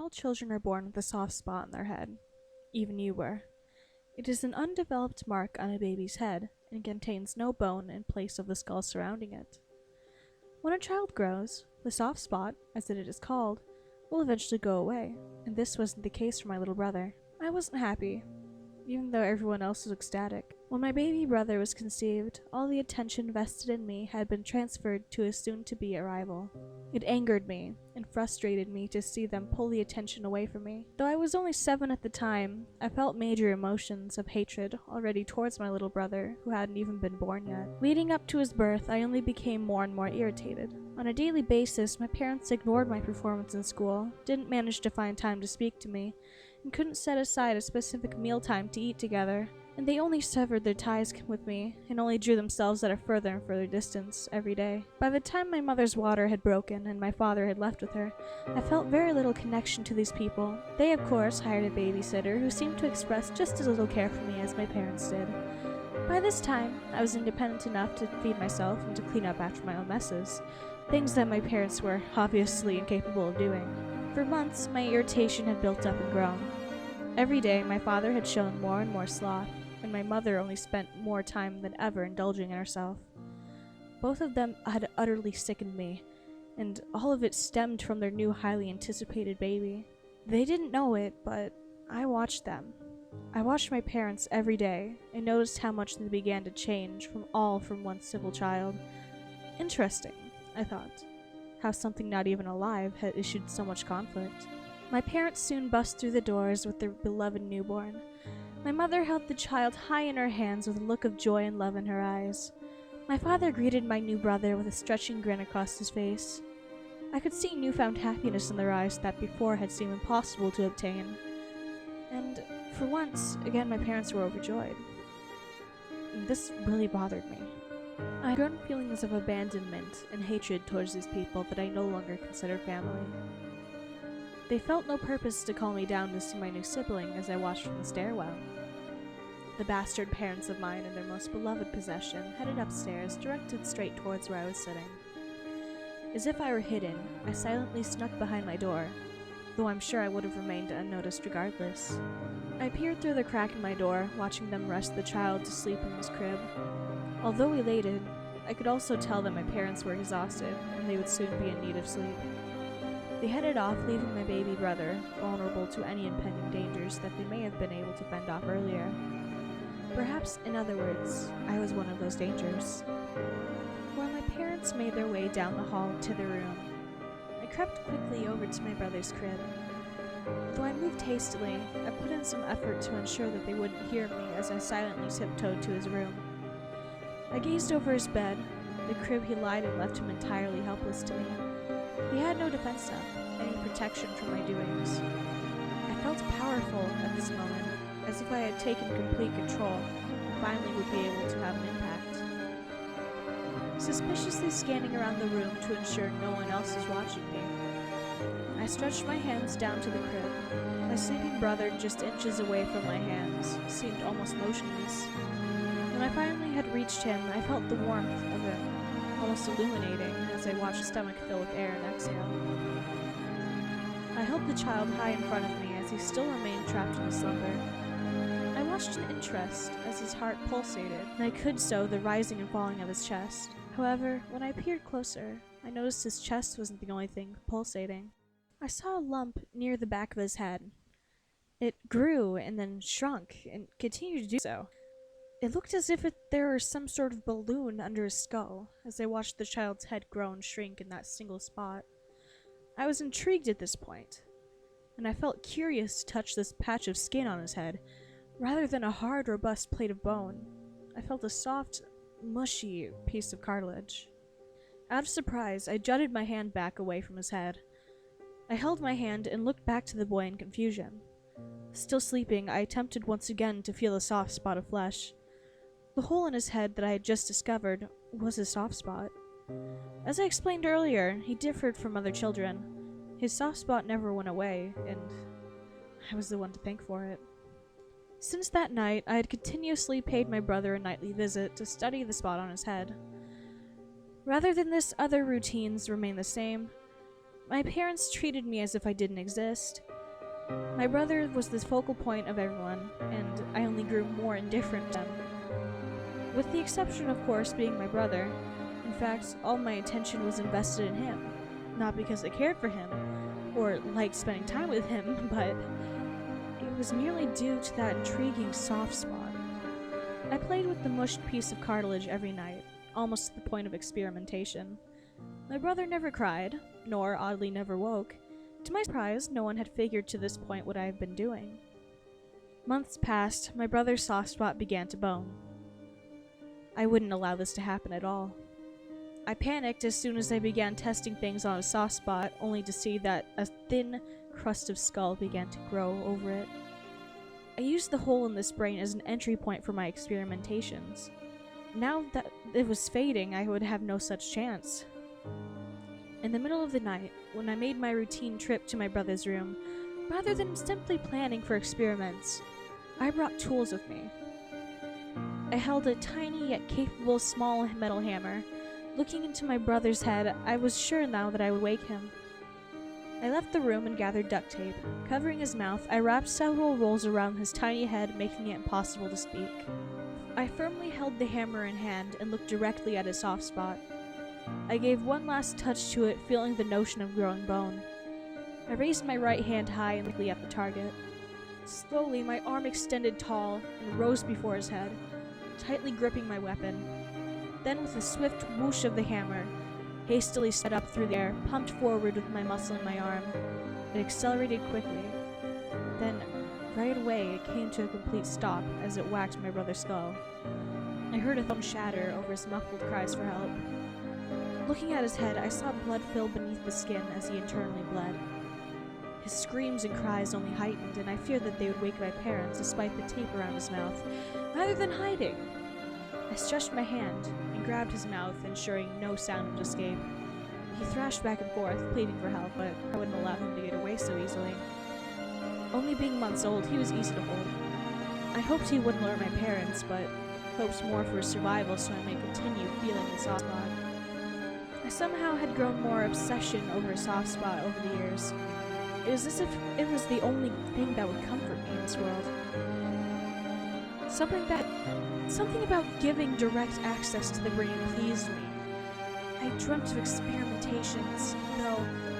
All children are born with a soft spot on their head. Even you were. It is an undeveloped mark on a baby's head and contains no bone in place of the skull surrounding it. When a child grows, the soft spot, as it is called, will eventually go away, and this wasn't the case for my little brother. I wasn't happy, even though everyone else was ecstatic. When my baby brother was conceived, all the attention vested in me had been transferred to his soon-to-be arrival. It angered me and frustrated me to see them pull the attention away from me. Though I was only 7 at the time, I felt major emotions of hatred already towards my little brother, who hadn't even been born yet. Leading up to his birth, I only became more and more irritated. On a daily basis, my parents ignored my performance in school, didn't manage to find time to speak to me, and couldn't set aside a specific mealtime to eat together. And they only severed their ties with me, and only drew themselves at a further and further distance every day. By the time my mother's water had broken and my father had left with her, I felt very little connection to these people. They, of course, hired a babysitter who seemed to express just as little care for me as my parents did. By this time, I was independent enough to feed myself and to clean up after my own messes, things that my parents were obviously incapable of doing. For months, my irritation had built up and grown. Every day, my father had shown more and more sloth, and my mother only spent more time than ever indulging in herself. Both of them had utterly sickened me, and all of it stemmed from their new highly anticipated baby. They didn't know it, but I watched them. I watched my parents every day, and noticed how much they began to change from one civil child. Interesting, I thought, how something not even alive had issued so much conflict. My parents soon bust through the doors with their beloved newborn. My mother held the child high in her hands with a look of joy and love in her eyes. My father greeted my new brother with a stretching grin across his face. I could see newfound happiness in their eyes that before had seemed impossible to obtain. And, for once, again my parents were overjoyed. And this really bothered me. I had grown feelings of abandonment and hatred towards these people that I no longer considered family. They felt no purpose to call me down to see my new sibling as I watched from the stairwell. The bastard parents of mine and their most beloved possession headed upstairs, directed straight towards where I was sitting. As if I were hidden, I silently snuck behind my door, though I'm sure I would have remained unnoticed regardless. I peered through the crack in my door, watching them rest the child to sleep in his crib. Although elated, I could also tell that my parents were exhausted, and they would soon be in need of sleep. They headed off, leaving my baby brother vulnerable to any impending dangers that they may have been able to fend off earlier. Perhaps, in other words, I was one of those dangers. While my parents made their way down the hall to their room, I crept quickly over to my brother's crib. Though I moved hastily, I put in some effort to ensure that they wouldn't hear me as I silently tiptoed to his room. I gazed over his bed, the crib he lied in left him entirely helpless to me. He had no defense up, any protection from my doings. I felt powerful at this moment, as if I had taken complete control and finally would be able to have an impact. Suspiciously scanning around the room to ensure no one else was watching me, I stretched my hands down to the crib. My sleeping brother, just inches away from my hands, seemed almost motionless. When I finally had reached him, I felt the warmth of him, almost illuminating as I watched his stomach fill with air and exhale. I held the child high in front of me as he still remained trapped in a slumber. I watched in interest as his heart pulsated, and I could so the rising and falling of his chest. However, when I peered closer, I noticed his chest wasn't the only thing pulsating. I saw a lump near the back of his head. It grew and then shrunk, and continued to do so. It looked as if there were some sort of balloon under his skull, as I watched the child's head grow and shrink in that single spot. I was intrigued at this point, and I felt curious to touch this patch of skin on his head, rather than a hard, robust plate of bone. I felt a soft, mushy piece of cartilage. Out of surprise, I jutted my hand back away from his head. I held my hand and looked back to the boy in confusion. Still sleeping, I attempted once again to feel a soft spot of flesh. The hole in his head that I had just discovered was his soft spot. As I explained earlier, he differed from other children. His soft spot never went away, and I was the one to thank for it. Since that night, I had continuously paid my brother a nightly visit to study the spot on his head. Rather than this, other routines remained the same. My parents treated me as if I didn't exist. My brother was the focal point of everyone, and I only grew more indifferent to him. With the exception, of course, being my brother. In fact, all my attention was invested in him. Not because I cared for him, or liked spending time with him, but it was merely due to that intriguing soft spot. I played with the mushed piece of cartilage every night, almost to the point of experimentation. My brother never cried, nor, oddly, never woke. To my surprise, no one had figured to this point what I had been doing. Months passed, my brother's soft spot began to bone. I wouldn't allow this to happen at all. I panicked as soon as I began testing things on a soft spot, only to see that a thin crust of skull began to grow over it. I used the hole in this brain as an entry point for my experimentations. Now that it was fading, I would have no such chance. In the middle of the night, when I made my routine trip to my brother's room, rather than simply planning for experiments, I brought tools with me. I held a tiny yet capable small metal hammer. Looking into my brother's head, I was sure now that I would wake him. I left the room and gathered duct tape. Covering his mouth, I wrapped several rolls around his tiny head, making it impossible to speak. I firmly held the hammer in hand and looked directly at his soft spot. I gave one last touch to it, feeling the notion of growing bone. I raised my right hand high and looked at the target. Slowly, my arm extended tall and rose before his head, tightly gripping my weapon. Then, with a swift whoosh of the hammer, hastily set up through the air, pumped forward with my muscle in my arm. It accelerated quickly. Then, right away, it came to a complete stop as it whacked my brother's skull. I heard a thump shatter over his muffled cries for help. Looking at his head, I saw blood fill beneath the skin as he internally bled. His screams and cries only heightened, and I feared that they would wake my parents despite the tape around his mouth, rather than hiding. I stretched my hand and grabbed his mouth, ensuring no sound would escape. He thrashed back and forth, pleading for help, but I wouldn't allow him to get away so easily. Only being months old, he was easy to hold. I hoped he wouldn't lure my parents, but hoped more for his survival so I may continue feeling the soft spot. I somehow had grown more obsession over a soft spot over the years. It was as if it was the only thing that would comfort me in this world. Something about giving direct access to the brain pleased me. I dreamt of experimentations, though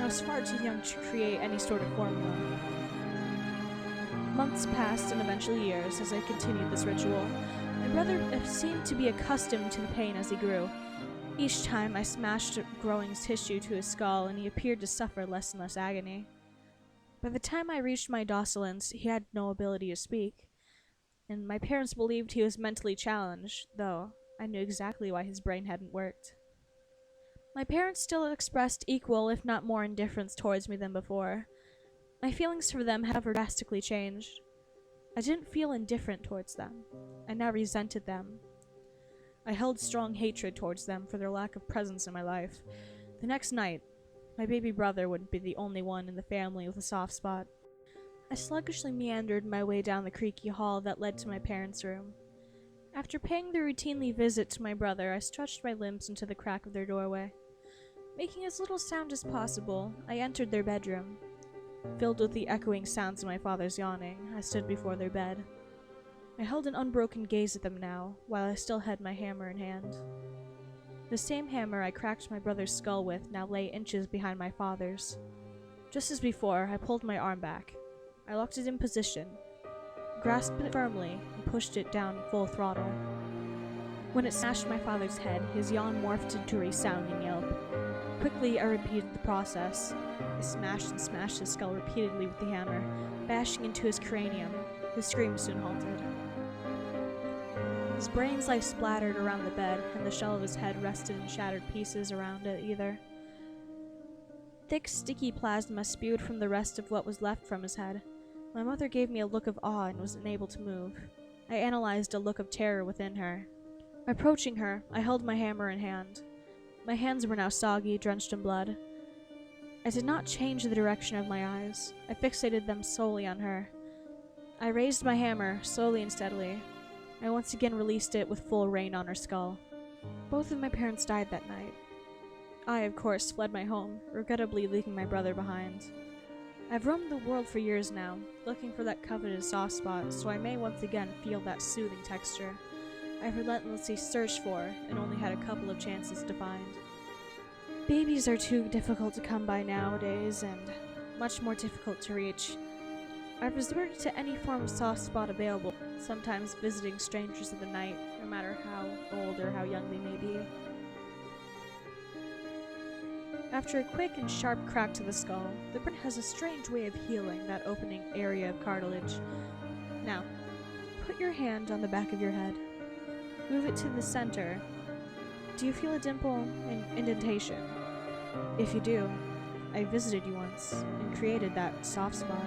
I was far too young to create any sort of formula. Months passed and eventually years as I continued this ritual. My brother seemed to be accustomed to the pain as he grew. Each time I smashed growing tissue to his skull, and he appeared to suffer less and less agony. By the time I reached my docilence, he had no ability to speak, and my parents believed he was mentally challenged, though I knew exactly why his brain hadn't worked. My parents still expressed equal, if not more, indifference towards me than before. My feelings for them had drastically changed. I didn't feel indifferent towards them. I now resented them. I held strong hatred towards them for their lack of presence in my life. The next night, my baby brother wouldn't be the only one in the family with a soft spot. I sluggishly meandered my way down the creaky hall that led to my parents' room. After paying the routinely visit to my brother, I stretched my limbs into the crack of their doorway. Making as little sound as possible, I entered their bedroom. Filled with the echoing sounds of my father's yawning, I stood before their bed. I held an unbroken gaze at them now, while I still had my hammer in hand. The same hammer I cracked my brother's skull with now lay inches behind my father's. Just as before, I pulled my arm back. I locked it in position, grasped it firmly, and pushed it down full throttle. When it smashed my father's head, his yawn morphed into a resounding yelp. Quickly, I repeated the process. I smashed and smashed his skull repeatedly with the hammer, bashing into his cranium. His screams soon halted. His brains lay splattered around the bed, and the shell of his head rested in shattered pieces around it either. Thick, sticky plasma spewed from the rest of what was left from his head. My mother gave me a look of awe and was unable to move. I analyzed a look of terror within her. Approaching her, I held my hammer in hand. My hands were now soggy, drenched in blood. I did not change the direction of my eyes. I fixated them solely on her. I raised my hammer, slowly and steadily. I once again released it with full rain on her skull. Both of my parents died that night. I, of course, fled my home, regrettably leaving my brother behind. I've roamed the world for years now, looking for that coveted soft spot, so I may once again feel that soothing texture I've relentlessly searched for and only had a couple of chances to find. Babies are too difficult to come by nowadays, and much more difficult to reach. I've resorted to any form of soft spot available, sometimes visiting strangers in the night, no matter how old or how young they may be. After a quick and sharp crack to the skull, the brain has a strange way of healing that opening area of cartilage. Now, put your hand on the back of your head. Move it to the center. Do you feel a dimple and indentation? If you do, I visited you once and created that soft spot.